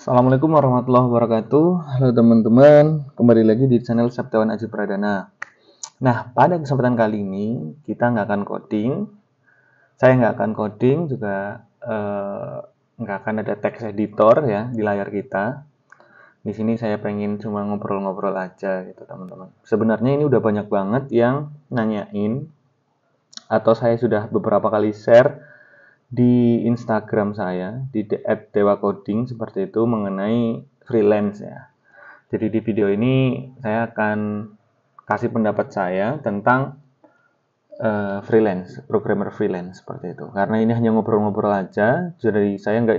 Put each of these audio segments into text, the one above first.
Assalamualaikum warahmatullahi wabarakatuh. Halo teman-teman, kembali lagi di channel Septiawan Aji Pradana. Nah, pada kesempatan kali ini kita nggak akan coding. Saya nggak akan coding juga, nggak akan ada text editor ya di layar kita. Di sini saya pengen cuma ngobrol-ngobrol aja gitu teman-teman. Sebenarnya ini udah banyak banget yang nanyain, atau saya sudah beberapa kali share di Instagram saya di @dewacoding seperti itu mengenai freelance ya. Jadi di video ini saya akan kasih pendapat saya tentang freelance, programmer freelance seperti itu. Karena ini hanya ngobrol-ngobrol aja, jadi saya nggak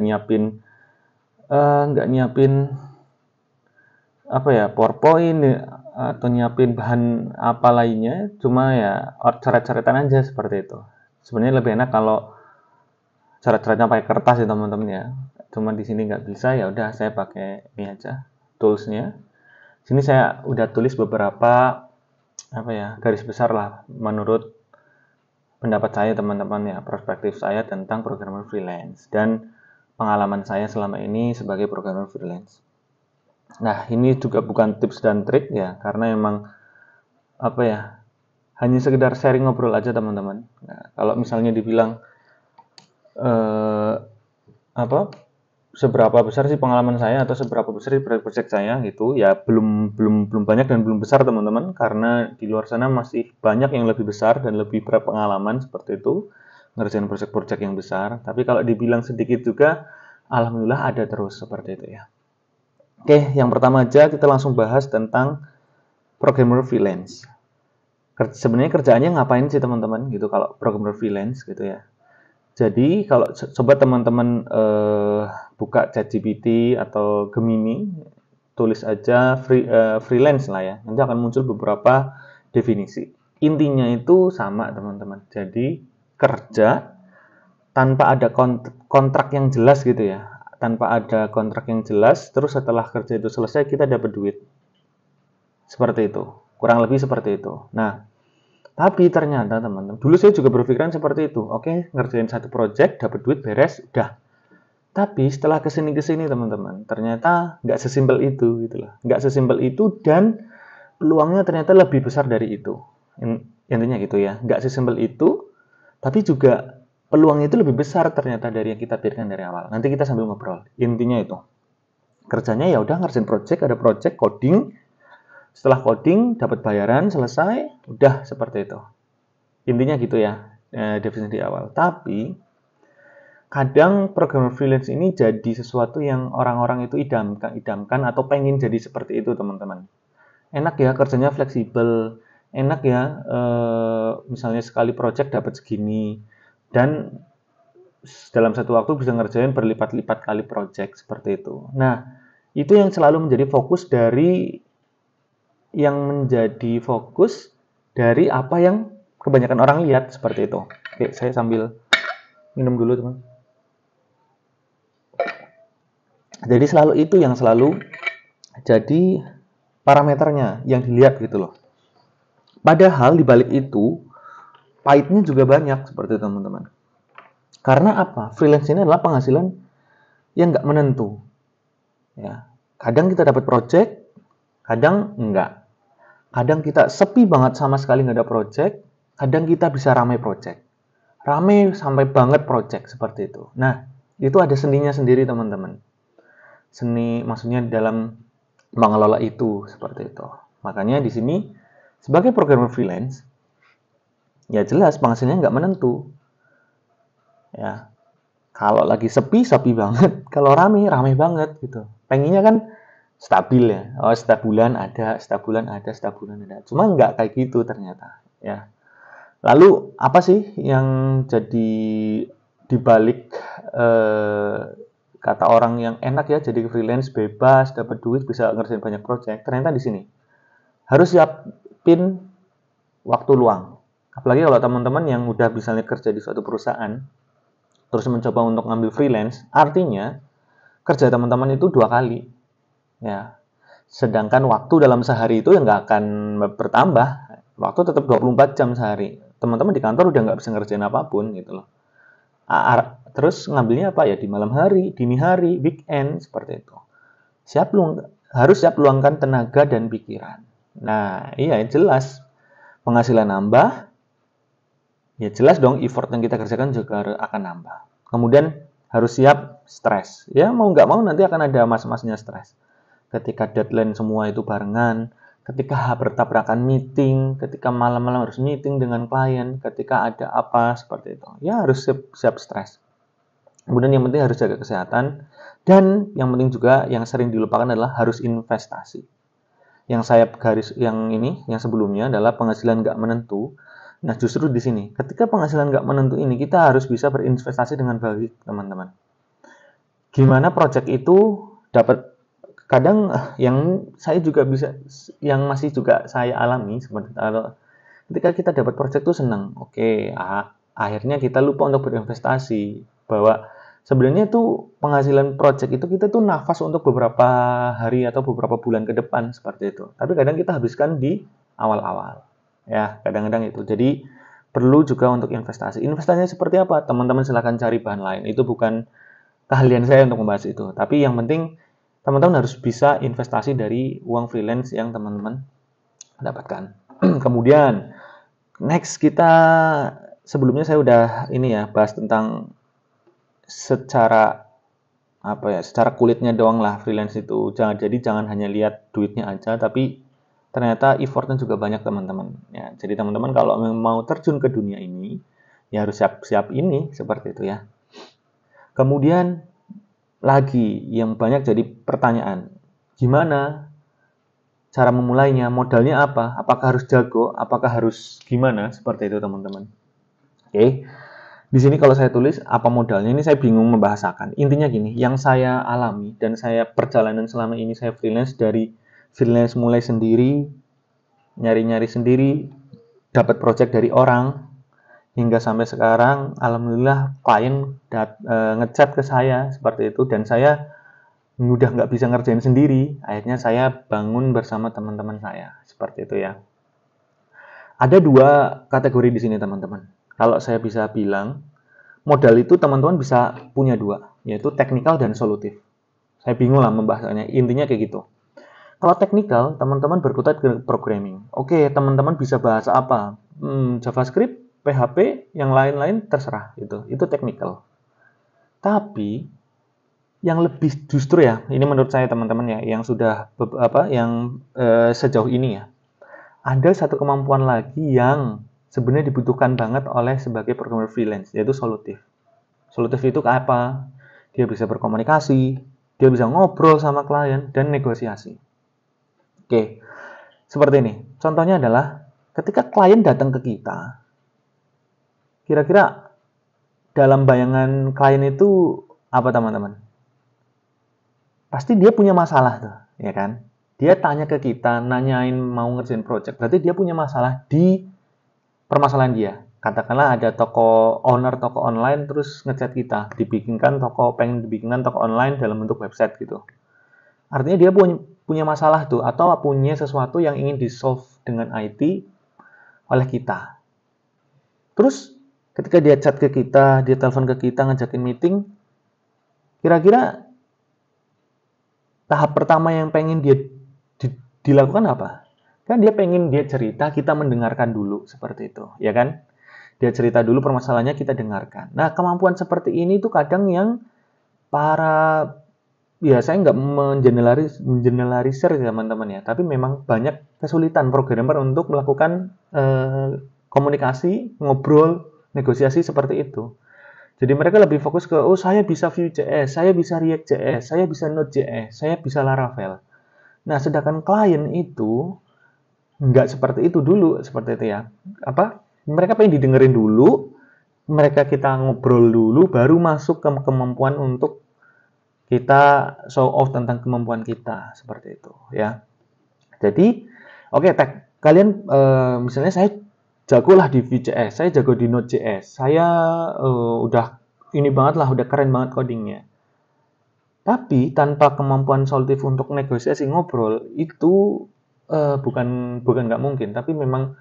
nyiapin apa ya, PowerPoint atau nyiapin bahan apa lainnya, cuma ya coret-coretan aja seperti itu. Sebenarnya lebih enak kalau coret-coretnya pakai kertas ya teman-teman ya. Cuma di sini nggak bisa, ya udah saya pakai ini aja toolsnya. Sini saya udah tulis beberapa apa ya, garis besar lah menurut pendapat saya teman-teman ya, perspektif saya tentang programmer freelance dan pengalaman saya selama ini sebagai programmer freelance. Nah, ini juga bukan tips dan trik ya, karena emang apa ya, hanya sekedar sharing ngobrol aja teman-teman. Nah, kalau misalnya dibilang apa seberapa besar sih pengalaman saya atau seberapa besar sih proyek saya gitu ya, belum banyak dan belum besar teman-teman, karena di luar sana masih banyak yang lebih besar dan lebih berpengalaman seperti itu ngerjain proyek-proyek yang besar. Tapi kalau dibilang sedikit juga alhamdulillah ada terus seperti itu ya. Oke, yang pertama aja kita langsung bahas tentang programmer freelance. Sebenarnya kerjaannya ngapain sih teman-teman gitu kalau programmer freelance gitu ya. Jadi kalau coba teman-teman buka ChatGPT atau Gemini, tulis aja freelance lah ya. Nanti akan muncul beberapa definisi. Intinya itu sama teman-teman. Jadi kerja tanpa ada kontrak yang jelas gitu ya. Tanpa ada kontrak yang jelas, terus setelah kerja itu selesai kita dapat duit. Seperti itu. Kurang lebih seperti itu. Nah, tapi ternyata teman-teman, dulu saya juga berpikiran seperti itu. Oke, ngerjain satu project, dapat duit, beres, udah. Tapi setelah kesini teman-teman, ternyata nggak sesimpel itu gitu loh. Nggak sesimpel itu dan peluangnya ternyata lebih besar dari itu. Intinya gitu ya. Nggak sesimpel itu, tapi juga peluangnya itu lebih besar ternyata dari yang kita pikirkan dari awal. Nanti kita sambil ngobrol. Intinya itu. Kerjanya ya udah ngerjain project, ada project coding. Setelah coding dapat bayaran, selesai, udah seperti itu. Intinya gitu ya, definisi di awal. Tapi kadang programmer freelance ini jadi sesuatu yang orang-orang itu idamkan atau pengen jadi seperti itu teman-teman. Enak ya, kerjanya fleksibel, enak ya, misalnya sekali project dapat segini, dan dalam satu waktu bisa ngerjain berlipat-lipat kali project seperti itu. Nah, itu yang selalu menjadi fokus dari apa yang kebanyakan orang lihat seperti itu. Oke, saya sambil minum dulu teman. Jadi selalu itu yang selalu jadi parameternya yang dilihat gitu loh. Padahal di balik itu pahitnya juga banyak seperti itu teman-teman. Karena apa? Freelance ini adalah penghasilan yang nggak menentu. Ya, kadang kita dapat project, kadang enggak. Kadang kita sepi banget sama sekali nggak ada project, kadang kita bisa ramai project. Ramai sampai banget project seperti itu. Nah, itu ada seninya sendiri teman-teman. Seni maksudnya dalam mengelola itu seperti itu. Makanya di sini sebagai programmer freelance ya jelas penghasilannya nggak menentu. Ya, kalau lagi sepi banget, kalau rame banget gitu. Pengennya kan stabil ya. Oh, setiap bulan ada. Cuma nggak kayak gitu ternyata. Ya. Lalu apa sih yang jadi dibalik kata orang yang enak ya jadi freelance, bebas, dapat duit, bisa ngerjain banyak project? Ternyata di sini harus siapin waktu luang. Apalagi kalau teman-teman yang udah misalnya kerja di suatu perusahaan, terus mencoba untuk ngambil freelance, artinya kerja teman-teman itu 2 kali. Ya. Sedangkan waktu dalam sehari itu yang nggak akan bertambah. Waktu tetap 24 jam sehari. Teman-teman di kantor udah nggak bisa ngerjain apapun gitu loh. Terus ngambilnya apa ya, di malam hari, dini hari, weekend seperti itu. harus siap luangkan tenaga dan pikiran. Nah, iya jelas penghasilan nambah, ya jelas dong effort yang kita kerjakan juga akan nambah. Kemudian harus siap stres. Ya mau nggak mau nanti akan ada mas-masnya stres. Ketika deadline semua itu barengan, ketika bertabrakan meeting, ketika malam-malam harus meeting dengan klien, ketika ada apa seperti itu. Ya harus siap stres. Kemudian yang penting harus jaga kesehatan, dan yang penting juga yang sering dilupakan adalah harus investasi. Yang saya garis yang sebelumnya adalah penghasilan nggak menentu. Nah justru di sini, ketika penghasilan nggak menentu ini, kita harus bisa berinvestasi dengan baik, teman-teman. Gimana project itu dapat, kadang yang saya juga bisa, yang masih juga saya alami seperti kalau ketika kita dapat project itu senang, oke, akhirnya kita lupa untuk berinvestasi, bahwa sebenarnya tuh penghasilan project itu kita tuh nafas untuk beberapa hari atau beberapa bulan ke depan seperti itu. Tapi kadang kita habiskan di awal-awal. Ya, kadang-kadang itu. Jadi perlu juga untuk investasi. Investasinya seperti apa? Teman-teman silahkan cari bahan lain. Itu bukan keahlian saya untuk membahas itu. Tapi yang penting teman-teman harus bisa investasi dari uang freelance yang teman-teman dapatkan. Kemudian next kita, sebelumnya saya udah ini ya bahas tentang secara secara kulitnya doang lah freelance itu. Jangan hanya lihat duitnya aja, tapi ternyata effortnya juga banyak, teman-teman. Ya, jadi teman-teman kalau mau terjun ke dunia ini, ya harus siap-siap ini seperti itu ya. Kemudian lagi yang banyak jadi pertanyaan, gimana cara memulainya, modalnya apa, apakah harus jago, apakah harus gimana, seperti itu teman-teman. Oke. Di sini kalau saya tulis apa modalnya, ini saya bingung membahasakan. Intinya gini, yang saya alami dan saya perjalanan selama ini saya freelance, dari freelance mulai sendiri, nyari-nyari sendiri, dapat project dari orang, hingga sampai sekarang alhamdulillah klien ngechat ke saya seperti itu, dan saya udah nggak bisa ngerjain sendiri, akhirnya saya bangun bersama teman-teman saya seperti itu ya. Ada dua kategori di sini teman-teman. Kalau saya bisa bilang, modal itu teman-teman bisa punya dua, yaitu teknikal dan solutif. Saya bingung lah membahasnya, intinya kayak gitu. Kalau teknikal, teman-teman berkutat ke programming. Oke, teman-teman bisa bahasa apa? JavaScript, PHP, yang lain-lain terserah. Itu teknikal. Tapi yang lebih justru ya, ini menurut saya teman-teman ya, yang sudah sejauh ini ya, ada satu kemampuan lagi yang sebenarnya dibutuhkan banget oleh sebagai programmer freelance, yaitu solutif. Solutif itu apa? Dia bisa berkomunikasi, dia bisa ngobrol sama klien, dan negosiasi. Oke, seperti ini. Contohnya adalah ketika klien datang ke kita, kira-kira dalam bayangan klien itu apa teman-teman? Pasti dia punya masalah tuh, ya kan? Dia tanya ke kita, nanyain mau ngerjain project, berarti dia punya masalah di permasalahan dia. Katakanlah ada toko online terus ngechat kita, pengen dibikinkan toko online dalam bentuk website gitu. Artinya dia punya masalah tuh, atau punya sesuatu yang ingin di-solve dengan IT oleh kita. Terus ketika dia chat ke kita, dia telepon ke kita, ngajakin meeting, kira-kira tahap pertama yang pengen dia dilakukan apa? Kan dia pengen dia cerita, kita mendengarkan dulu, seperti itu, ya kan? Dia cerita dulu permasalahannya, kita dengarkan. Nah, kemampuan seperti ini tuh kadang yang saya nggak mengeneralisir teman-teman ya, tapi memang banyak kesulitan programmer untuk melakukan komunikasi, ngobrol, negosiasi seperti itu. Jadi mereka lebih fokus ke, saya bisa Vue.js, saya bisa React.js, saya bisa Node.js, saya bisa Laravel. Nah, sedangkan klien itu nggak seperti itu dulu, seperti itu ya. Mereka pengen didengerin dulu, kita ngobrol dulu, baru masuk ke kemampuan untuk kita show off tentang kemampuan kita, seperti itu ya. Jadi, kalian misalnya saya jago lah di Vue.js, saya jago di Node.js, saya udah keren banget codingnya. Tapi tanpa kemampuan solutif untuk negosiasi ngobrol itu bukan nggak mungkin, tapi memang,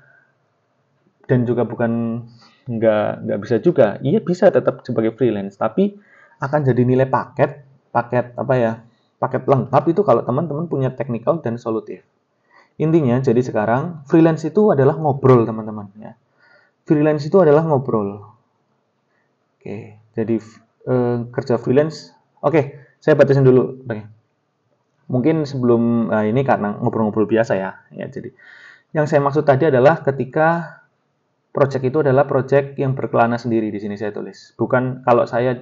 dan juga bukan nggak bisa juga. Iya bisa tetap sebagai freelance, tapi akan jadi nilai paket paket lengkap itu kalau teman-teman punya technical dan solutif. Intinya, jadi sekarang freelance itu adalah ngobrol, teman-teman. Ya. Freelance itu adalah ngobrol. Oke, jadi kerja freelance. Oke, saya batasin dulu. Mungkin sebelum ini karena ngobrol-ngobrol biasa ya. Jadi yang saya maksud tadi adalah ketika project itu adalah project yang berkelana sendiri, di sini saya tulis. Bukan kalau saya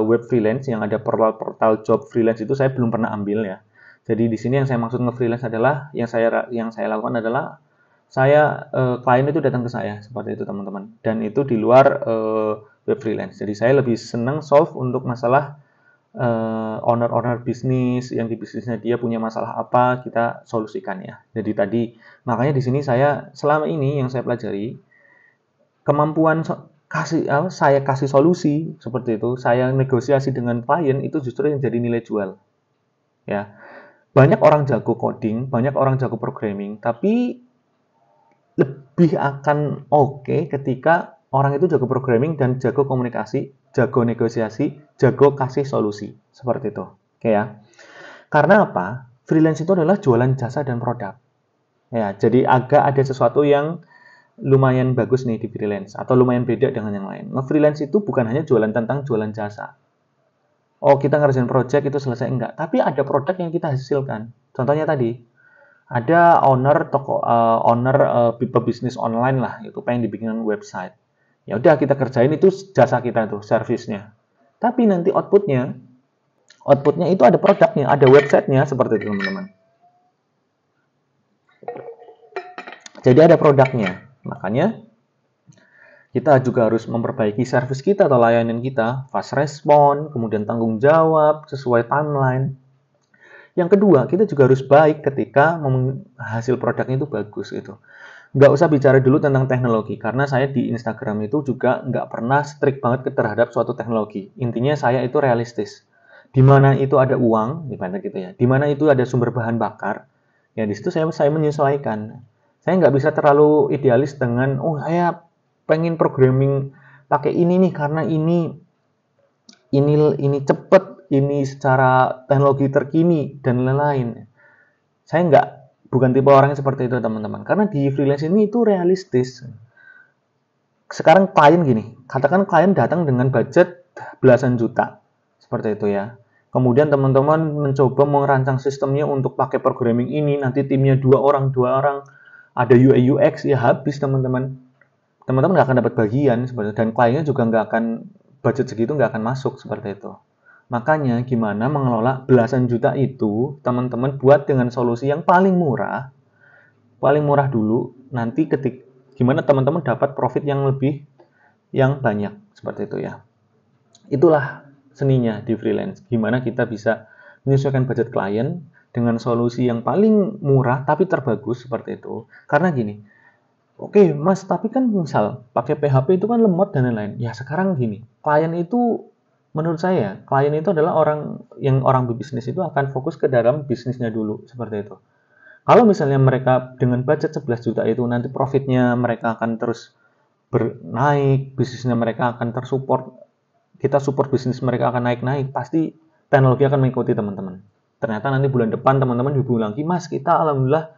web freelance yang ada portal job freelance itu saya belum pernah ambil ya. Jadi di sini yang saya maksud nge-freelance adalah yang saya lakukan adalah saya klien itu datang ke saya seperti itu teman-teman. Dan itu di luar web freelance. Jadi saya lebih senang solve untuk masalah owner bisnis yang di bisnisnya dia punya masalah apa, kita solusikan ya. Jadi tadi makanya di sini saya selama ini yang saya pelajari kemampuan saya kasih solusi seperti itu, saya negosiasi dengan klien itu justru yang jadi nilai jual. Ya. Banyak orang jago coding, banyak orang jago programming, tapi lebih akan oke ketika orang itu jago programming dan jago komunikasi, jago negosiasi, jago kasih solusi. Seperti itu. Oke ya. Karena apa? Freelance itu adalah jualan jasa dan produk. Ya, jadi agak ada sesuatu yang lumayan bagus nih di freelance atau lumayan beda dengan yang lain. Nge-freelance itu bukan hanya jualan tentang jualan jasa. Oh, kita ngerjain project itu selesai enggak, tapi ada produk yang kita hasilkan. Contohnya tadi, ada owner bisnis online lah, itu pengen dibikin website. Ya udah kita kerjain itu jasa kita tuh, servisnya. Tapi nanti outputnya itu ada produknya, ada websitenya seperti itu teman-teman. Jadi ada produknya. Makanya kita juga harus memperbaiki servis kita atau layanan kita, fast respon, kemudian tanggung jawab sesuai timeline. Yang kedua, kita juga harus baik ketika hasil produknya itu bagus gitu. Nggak usah bicara dulu tentang teknologi, karena saya di Instagram itu juga nggak pernah strict banget terhadap suatu teknologi. Intinya saya itu realistis. Di mana itu ada uang, gimana gitu ya. Di mana itu ada sumber bahan bakar, ya di situ saya menyesuaikan. Saya nggak bisa terlalu idealis dengan, oh saya pengen programming pakai ini nih karena ini cepet, ini secara teknologi terkini dan lain-lain. Saya bukan tipe orang yang seperti itu teman-teman. Karena di freelance ini itu realistis. Sekarang klien gini, katakan klien datang dengan budget belasan juta, seperti itu ya. Kemudian teman-teman mencoba merancang sistemnya untuk pakai programming ini, nanti timnya dua orang, ada UI UX ya habis teman-teman. Teman-teman nggak akan dapat bagian seperti itu. Dan kliennya juga nggak akan budget segitu nggak akan masuk seperti itu. Makanya gimana mengelola belasan juta itu teman-teman buat dengan solusi yang paling murah dulu, nanti gimana teman-teman dapat profit yang banyak seperti itu ya. Itulah seninya di freelance. Gimana kita bisa menyesuaikan budget klien dengan solusi yang paling murah tapi terbagus seperti itu. Karena gini, oke mas, tapi kan misal pakai PHP itu kan lemot dan lain-lain. Ya sekarang gini, klien itu menurut saya, klien itu adalah orang berbisnis itu akan fokus ke dalam bisnisnya dulu, seperti itu. Kalau misalnya mereka dengan budget 11 juta itu, nanti profitnya mereka akan terus naik, bisnisnya mereka akan tersupport, kita support bisnis mereka akan naik-naik, pasti teknologi akan mengikuti teman-teman. Ternyata nanti bulan depan teman-teman hubungi lagi, mas kita alhamdulillah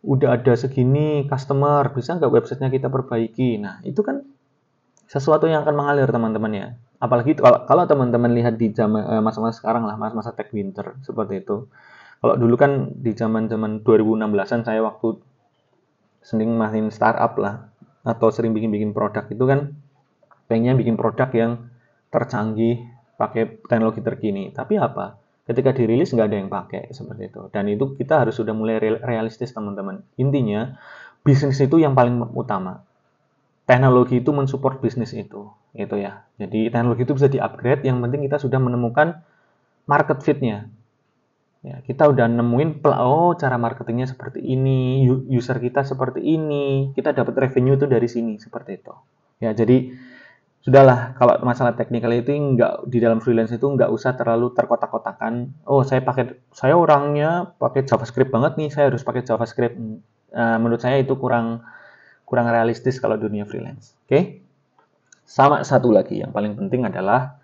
udah ada segini customer, bisa nggak websitenya kita perbaiki? Nah, itu kan sesuatu yang akan mengalir teman-teman ya. Apalagi kalau teman-teman lihat di zaman masa-masa sekarang lah, masa-masa tech winter seperti itu. Kalau dulu kan di zaman-zaman 2016-an saya waktu sering main startup lah atau sering bikin produk itu kan pengennya bikin produk yang tercanggih pakai teknologi terkini. Tapi apa? Ketika dirilis nggak ada yang pakai seperti itu. Dan itu kita harus sudah mulai realistis teman-teman. Intinya bisnis itu yang paling utama. Teknologi itu mensupport bisnis itu ya. Jadi teknologi itu bisa di-upgrade, yang penting kita sudah menemukan market fit-nya. Ya, kita udah nemuin cara marketingnya seperti ini, user kita seperti ini, kita dapat revenue itu dari sini seperti itu. Ya, jadi sudahlah, kalau masalah teknikal itu di dalam freelance itu nggak usah terlalu terkotak-kotakan. Oh, saya orangnya pakai JavaScript banget nih, saya harus pakai JavaScript. Menurut saya itu kurang realistis kalau dunia freelance. Oke? Sama satu lagi yang paling penting adalah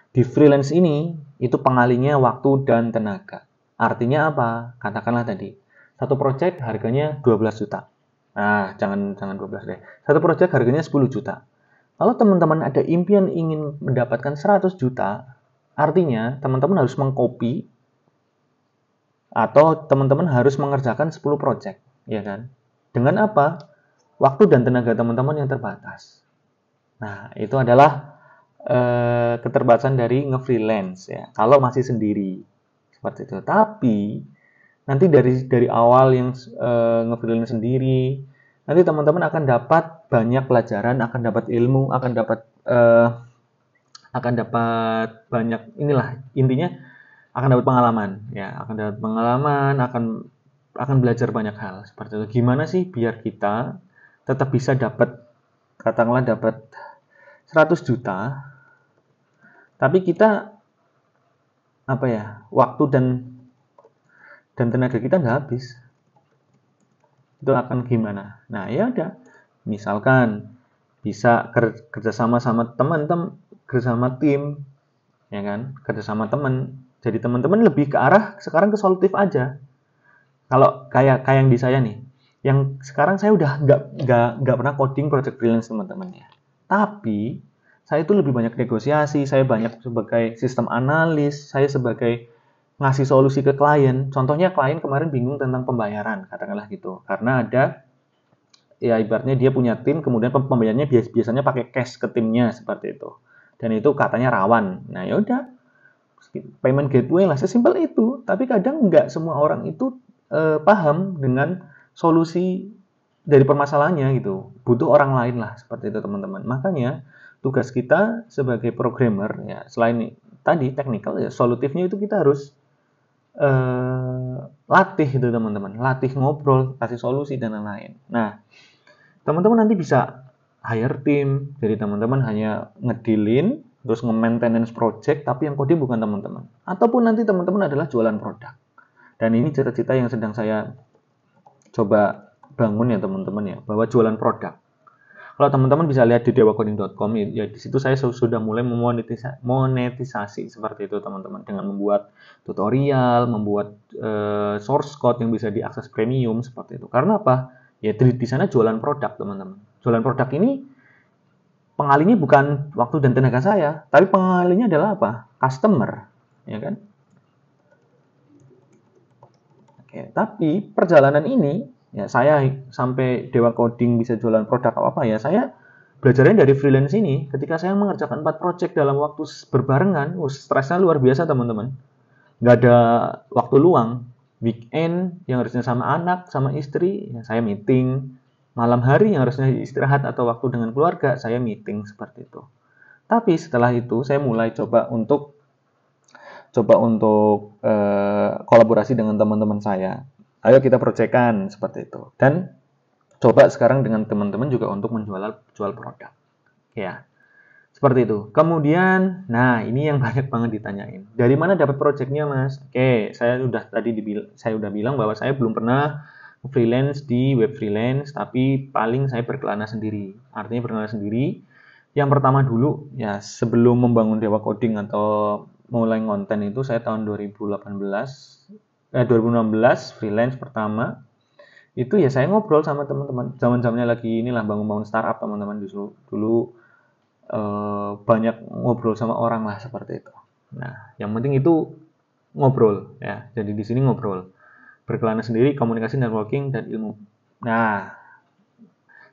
Di freelance ini, itu pengalinya waktu dan tenaga. Artinya apa? Katakanlah tadi, satu project harganya 12 juta. Nah, jangan 12 deh. Satu project harganya 10 juta. Kalau teman-teman ada impian ingin mendapatkan 100 juta, artinya teman-teman harus mengcopy atau teman-teman harus mengerjakan 10 project, ya kan? Dengan apa? Waktu dan tenaga teman-teman yang terbatas. Nah, itu adalah keterbatasan dari nge-freelance ya. Kalau masih sendiri seperti itu. Tapi nanti dari awal yang nge-freelance sendiri, nanti teman-teman akan dapat banyak pelajaran, akan dapat ilmu, akan dapat banyak inilah intinya akan dapat pengalaman ya, akan belajar banyak hal seperti itu. Gimana sih biar kita tetap bisa dapat katakanlah dapat 100 juta tapi kita apa ya, waktu dan tenaga kita nggak habis. Itu akan gimana? Nah, ya udah. Misalkan bisa kerjasama sama teman-teman, kerjasama tim, ya kan? Kerjasama teman. Jadi teman-teman lebih ke arah sekarang ke solutif aja. Kalau kayak yang di saya nih, yang sekarang saya udah nggak pernah coding project freelance teman-teman ya. Tapi saya itu lebih banyak negosiasi, saya banyak sebagai sistem analis, saya sebagai ngasih solusi ke klien. Contohnya klien kemarin bingung tentang pembayaran, katakanlah gitu. Karena ada ya ibaratnya dia punya tim, kemudian pembayarannya biasanya pakai cash ke timnya seperti itu. Dan itu katanya rawan. Nah, ya udah payment gateway lah, sesimpel itu. Tapi kadang nggak semua orang itu paham dengan solusi dari permasalahannya gitu. Butuh orang lain lah seperti itu teman-teman. Makanya tugas kita sebagai programmer ya selain tadi technical ya solutifnya itu kita harus latih itu teman-teman, latih ngobrol, kasih solusi dan lain-lain. Nah, teman-teman nanti bisa hire tim, jadi teman-teman hanya ngedilin, terus nge-maintenance project, tapi yang kode bukan teman-teman. Ataupun nanti teman-teman adalah jualan produk. Dan ini cita-cita yang sedang saya coba bangun ya teman-teman ya, bahwa jualan produk. Kalau teman-teman bisa lihat di dewacoding.com ya di situ saya sudah mulai monetisasi seperti itu teman-teman dengan membuat tutorial, membuat source code yang bisa diakses premium seperti itu. Karena apa? Ya di sana jualan produk teman-teman. Jualan produk ini pengalinya bukan waktu dan tenaga saya, tapi pengalinya adalah apa? Customer, ya kan? Oke, tapi perjalanan ini ya saya sampai Dewa Coding bisa jualan produk apa ya saya belajarnya dari freelance ini ketika saya mengerjakan 4 project dalam waktu berbarengan stresnya luar biasa teman-teman, nggak ada waktu luang. Weekend yang harusnya sama anak sama istri ya saya meeting, malam hari yang harusnya istirahat atau waktu dengan keluarga saya meeting seperti itu. Tapi setelah itu saya mulai coba untuk kolaborasi dengan teman-teman saya. Ayo kita proyekkan seperti itu. Dan coba sekarang dengan teman-teman juga untuk jual produk. Ya, seperti itu. Kemudian, nah ini yang banyak banget ditanyain. Dari mana dapat proyeknya, Mas? Oke, saya udah bilang bahwa saya belum pernah freelance di web freelance, tapi paling saya berkelana sendiri. Artinya berkelana sendiri. Yang pertama dulu, ya sebelum membangun Dewa Coding atau mulai konten itu saya tahun 2016 freelance pertama itu ya saya ngobrol sama teman-teman zaman-zamannya lagi inilah bangun-bangun startup teman-teman dulu banyak ngobrol sama orang lah seperti itu. Nah yang penting itu ngobrol ya, jadi di sini ngobrol berkelana sendiri, komunikasi, networking dan ilmu. Nah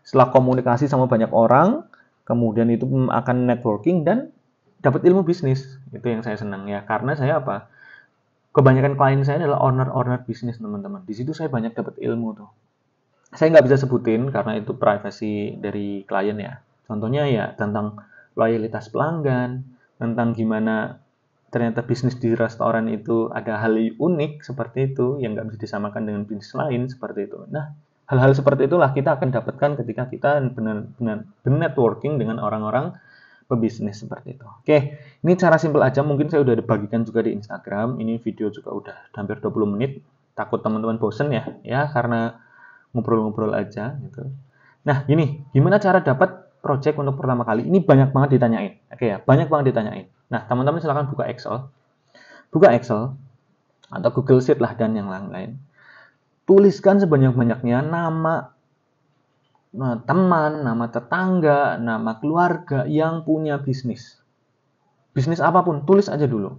setelah komunikasi sama banyak orang kemudian itu akan networking dan dapat ilmu bisnis. Itu yang saya senang ya, karena saya apa? Kebanyakan klien saya adalah owner bisnis teman-teman. Di situ saya banyak dapat ilmu tuh. Saya nggak bisa sebutin karena itu privasi dari klien ya. Contohnya ya tentang loyalitas pelanggan, tentang gimana ternyata bisnis di restoran itu ada hal unik seperti itu yang nggak bisa disamakan dengan bisnis lain seperti itu. Nah, hal-hal seperti itulah kita akan dapatkan ketika kita benar-benar networking dengan orang-orang pebisnis seperti itu. Oke, ini cara simpel aja. Mungkin saya udah bagikan juga di Instagram. Ini video juga udah hampir 20 menit. Takut teman-teman bosen ya, karena ngobrol-ngobrol aja gitu. Nah, gini, gimana cara dapat project untuk pertama kali? Ini banyak banget ditanyain. Oke ya, banyak banget ditanyain. Nah, teman-teman silakan buka Excel. Buka Excel atau Google Sheet lah dan yang lain-lain. Tuliskan sebanyak-banyaknya nama teman, nama tetangga, nama keluarga yang punya bisnis. Bisnis apapun, tulis aja dulu.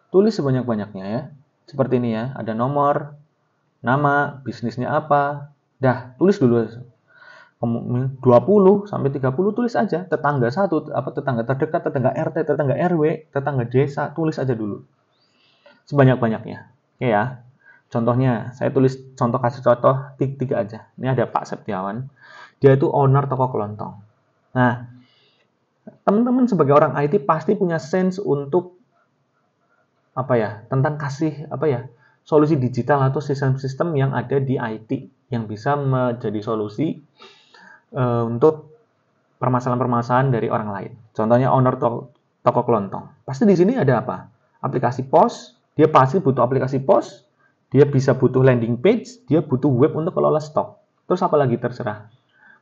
Tulis sebanyak-banyaknya ya. Seperti ini ya, ada nomor, nama, bisnisnya apa. Dah, tulis dulu. 20 sampai 30 tulis aja. Tetangga satu, tetangga terdekat, tetangga RT, tetangga RW, tetangga desa, tulis aja dulu. Sebanyak-banyaknya. Oke ya. Contohnya, saya tulis kasih contoh 3 aja. Ini ada Pak Septiawan. Dia itu owner toko kelontong. Nah, teman-teman sebagai orang IT pasti punya sense untuk tentang solusi digital atau sistem-sistem yang ada di IT yang bisa menjadi solusi untuk permasalahan-permasalahan dari orang lain. Contohnya owner toko kelontong. Pasti di sini ada apa? Aplikasi POS. Dia pasti butuh aplikasi POS. Dia bisa butuh landing page, dia butuh web untuk kelola stok. Terus apa lagi terserah.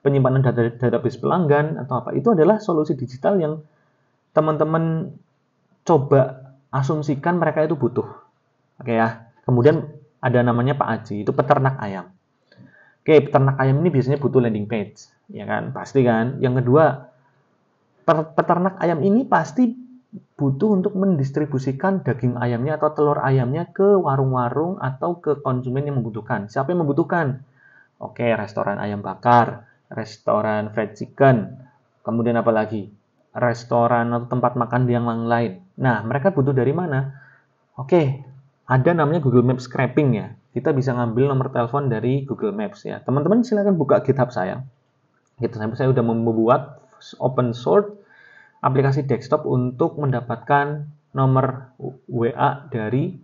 Penyimpanan database pelanggan atau apa. Itu adalah solusi digital yang teman-teman coba asumsikan mereka itu butuh. Oke ya. Kemudian ada namanya Pak Aji, itu peternak ayam. Oke, peternak ayam ini biasanya butuh landing page, ya kan? Pasti kan. Yang kedua, peternak ayam ini pasti butuh untuk mendistribusikan daging ayamnya atau telur ayamnya ke warung-warung atau ke konsumen yang membutuhkan. Siapa yang membutuhkan? Oke, restoran ayam bakar, restoran fried chicken, kemudian apa lagi? Restoran atau tempat makan yang lain. Nah, mereka butuh dari mana? Oke, ada namanya Google Maps scraping ya. Kita bisa ngambil nomor telepon dari Google Maps ya. Teman-teman silakan buka GitHub saya. GitHub saya sudah membuat open source aplikasi desktop untuk mendapatkan nomor WA dari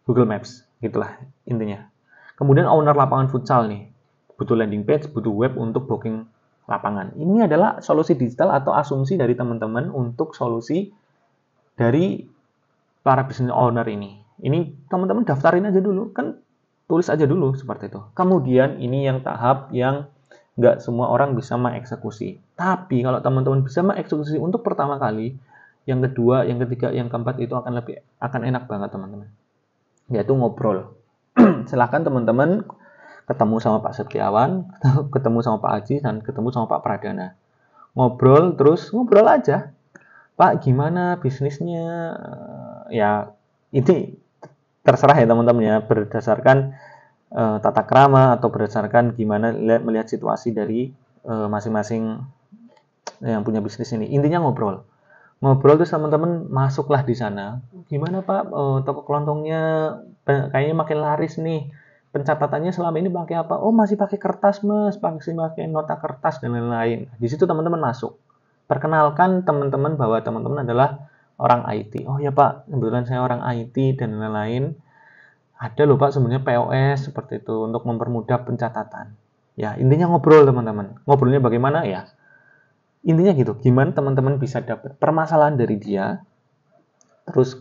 Google Maps, gitulah intinya. Kemudian owner lapangan futsal nih, butuh landing page, butuh web untuk booking lapangan. Ini adalah solusi digital atau asumsi dari teman-teman untuk solusi dari para business owner ini. Ini teman-teman daftarin aja dulu, kan tulis aja dulu seperti itu. Kemudian ini yang tahap yang nggak semua orang bisa mengeksekusi. Tapi kalau teman-teman bisa mengeksekusi untuk pertama kali, yang kedua, yang ketiga, yang keempat itu akan enak banget teman-teman. Yaitu ngobrol. Silahkan teman-teman ketemu sama Pak Setiawan, ketemu sama Pak Aji, dan ketemu sama Pak Pradana. Ngobrol, terus ngobrol aja. Pak, gimana bisnisnya? Ya, ini terserah ya teman-teman ya, berdasarkan tata krama atau berdasarkan gimana melihat situasi dari masing-masing yang punya bisnis ini. Intinya ngobrol. Ngobrol terus teman-teman masuklah di sana. Gimana Pak, toko kelontongnya kayaknya makin laris nih. Pencatatannya selama ini pakai apa? Oh, masih pakai kertas, Mas. Pakai nota kertas dan lain-lain. Di situ teman-teman masuk. Perkenalkan teman-teman bahwa teman-teman adalah orang IT. Oh ya Pak, kebetulan saya orang IT dan lain-lain. Ada loh Pak sebenarnya POS seperti itu untuk mempermudah pencatatan. Ya, intinya ngobrol teman-teman. Ngobrolnya bagaimana ya? Intinya gitu, gimana teman-teman bisa dapat permasalahan dari dia. Terus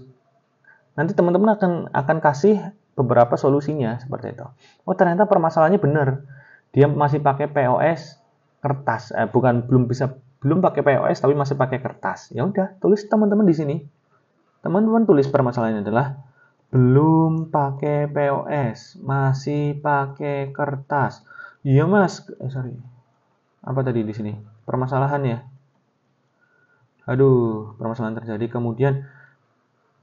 nanti teman-teman akan kasih beberapa solusinya seperti itu. Oh, ternyata permasalahannya benar. Dia masih pakai POS kertas. Belum pakai POS tapi masih pakai kertas. Ya udah, tulis teman-teman di sini. Teman-teman tulis permasalahannya adalah belum pakai POS, masih pakai kertas. Iya Mas, apa tadi di sini? Permasalahannya. Aduh, permasalahan terjadi. Kemudian,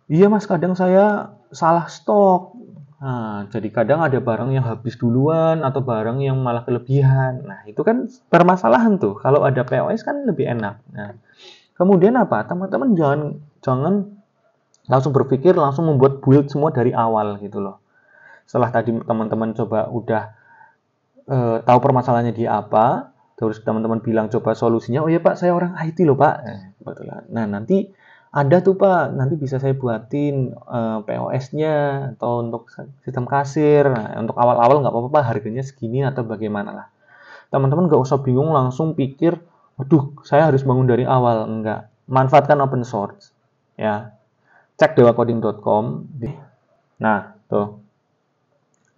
iya Mas, kadang saya salah stok. Nah, jadi kadang ada barang yang habis duluan atau barang yang malah kelebihan. Nah, itu kan permasalahan tuh. Kalau ada POS kan lebih enak. Nah, kemudian apa? Teman-teman jangan langsung berpikir, langsung membuat build semua dari awal gitu loh. Setelah tadi teman-teman coba udah tahu permasalahannya di apa, terus teman-teman bilang coba solusinya, oh ya Pak, saya orang IT loh Pak. Kebetulan. Nah, nanti ada tuh Pak, nanti bisa saya buatin POS-nya atau untuk sistem kasir. Nah, untuk awal-awal nggak apa-apa Pak, harganya segini atau bagaimana lah. Teman-teman nggak usah bingung langsung pikir, waduh, saya harus bangun dari awal. Enggak. Manfaatkan open source. Ya, cek dewacoding.com. Nah, tuh.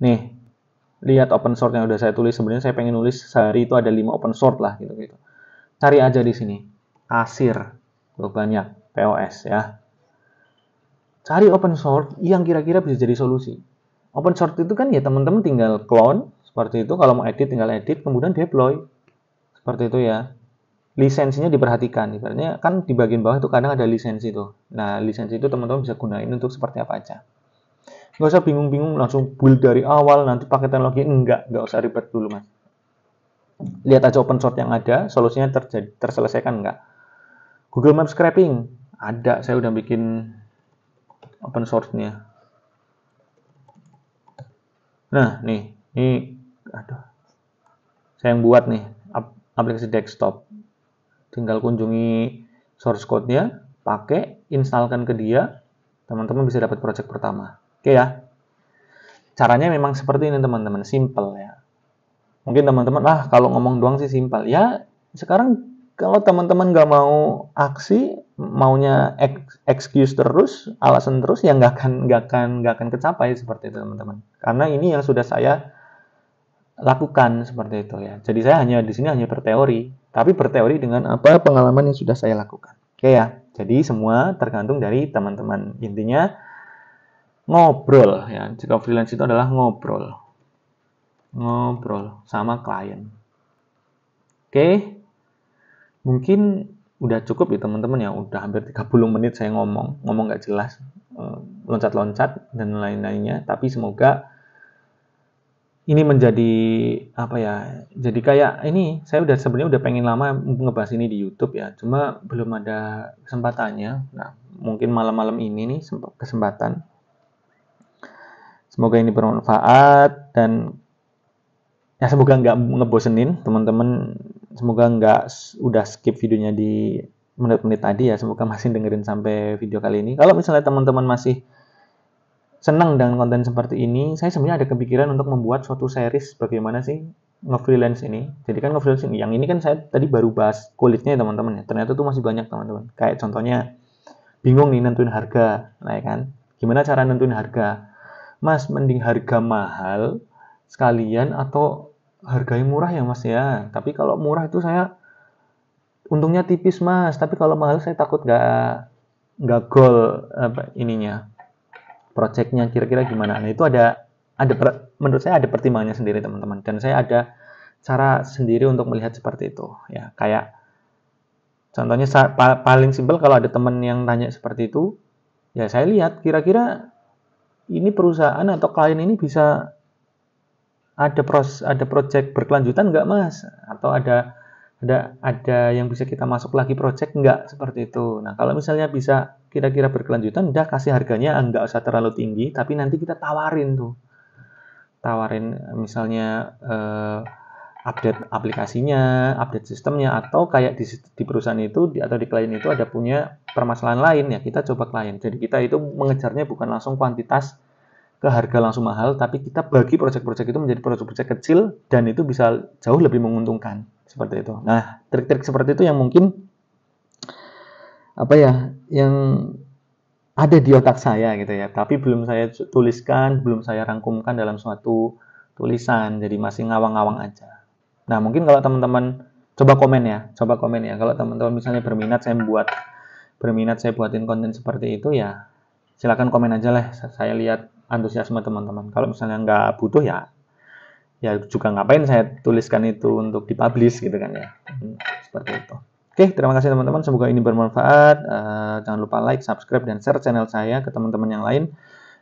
Nih, lihat open source yang udah saya tulis. Sebenarnya saya pengen nulis sehari itu ada 5 open source lah gitu. Cari aja di sini. Kasir. banyak POS ya. Cari open source yang kira-kira bisa jadi solusi. Open source itu kan ya teman-teman tinggal clone seperti itu, kalau mau edit tinggal edit, kemudian deploy seperti itu ya. Lisensinya diperhatikan, ibaratnya kan di bagian bawah itu kadang ada lisensi tuh. Nah, lisensi itu teman-teman bisa gunain untuk seperti apa aja. Nggak usah bingung-bingung langsung build dari awal, nanti pakai teknologi, nggak usah ribet dulu mas. Lihat aja open source yang ada, solusinya terselesaikan nggak. Google Maps scraping, ada, saya udah bikin open source-nya. Nah, ini, aduh, saya yang buat nih, aplikasi desktop. Tinggal kunjungi source code-nya, pakai, instalkan ke dia, teman-teman bisa dapat project pertama. Oke ya. Caranya memang seperti ini teman-teman, simple ya. Mungkin teman-teman, kalau ngomong doang sih simpel. Ya, sekarang kalau teman-teman nggak mau aksi, maunya excuse terus, alasan terus, ya nggak akan kecapai seperti itu teman-teman. Karena ini yang sudah saya lakukan seperti itu ya. Jadi saya di sini hanya berteori, tapi berteori dengan apa pengalaman yang sudah saya lakukan. Oke ya. Jadi semua tergantung dari teman-teman. Intinya ngobrol ya. Jika freelance itu adalah ngobrol sama klien. Oke, mungkin udah cukup ya teman-teman ya, udah hampir 30 menit saya ngomong nggak jelas, loncat-loncat dan lain-lainnya, tapi semoga ini menjadi apa ya, jadi kayak ini, saya sebenarnya udah pengen lama ngebahas ini di YouTube ya, cuma belum ada kesempatannya. Nah, mungkin malam-malam ini nih kesempatan. Semoga ini bermanfaat dan ya semoga nggak ngebosenin teman-teman, semoga nggak udah skip videonya di menit-menit tadi ya, semoga masih dengerin sampai video kali ini. Kalau misalnya teman-teman masih senang dengan konten seperti ini, saya sebenarnya ada kepikiran untuk membuat suatu series bagaimana sih nge-freelance ini. Jadi kan nge-freelance ini, yang ini kan saya tadi baru bahas kulitnya ya teman-teman ya, ternyata tuh masih banyak teman-teman. Kayak contohnya bingung nih nentuin harga, nah ya kan, gimana cara nentuin harga? Mas, mending harga mahal sekalian atau harganya murah ya mas ya, tapi kalau murah itu saya untungnya tipis mas, tapi kalau mahal saya takut nggak goal ininya projectnya, kira-kira gimana. Nah itu menurut saya ada pertimbangannya sendiri teman-teman, dan saya ada cara sendiri untuk melihat seperti itu ya. Kayak contohnya paling simpel, kalau ada teman yang tanya seperti itu ya, saya lihat kira-kira ini perusahaan atau klien ini bisa ada project berkelanjutan nggak mas, atau ada yang bisa kita masuk lagi project nggak, seperti itu. Nah kalau misalnya bisa kira-kira berkelanjutan, udah kasih harganya nggak usah terlalu tinggi, tapi nanti kita tawarin misalnya update aplikasinya, update sistemnya, atau kayak di perusahaan itu atau di klien itu ada punya permasalahan lain ya, kita coba klien. Jadi kita itu mengejarnya bukan langsung kuantitas ke harga langsung mahal, tapi kita bagi proyek-proyek itu menjadi proyek-proyek kecil dan itu bisa jauh lebih menguntungkan seperti itu. Nah, trik-trik seperti itu yang mungkin yang ada di otak saya gitu ya, tapi belum saya tuliskan, belum saya rangkumkan dalam suatu tulisan, jadi masih ngawang-ngawang aja. Nah, mungkin kalau teman-teman coba komen ya, kalau teman-teman misalnya berminat saya buatin konten seperti itu ya, silakan komen aja lah, saya lihat antusiasme teman-teman. Kalau misalnya nggak butuh ya juga ngapain saya tuliskan itu untuk dipublish gitu kan ya. Seperti itu. Oke, terima kasih teman-teman, semoga ini bermanfaat. Jangan lupa like, subscribe, dan share channel saya ke teman-teman yang lain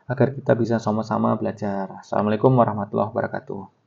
agar kita bisa sama-sama belajar. Assalamualaikum warahmatullahi wabarakatuh.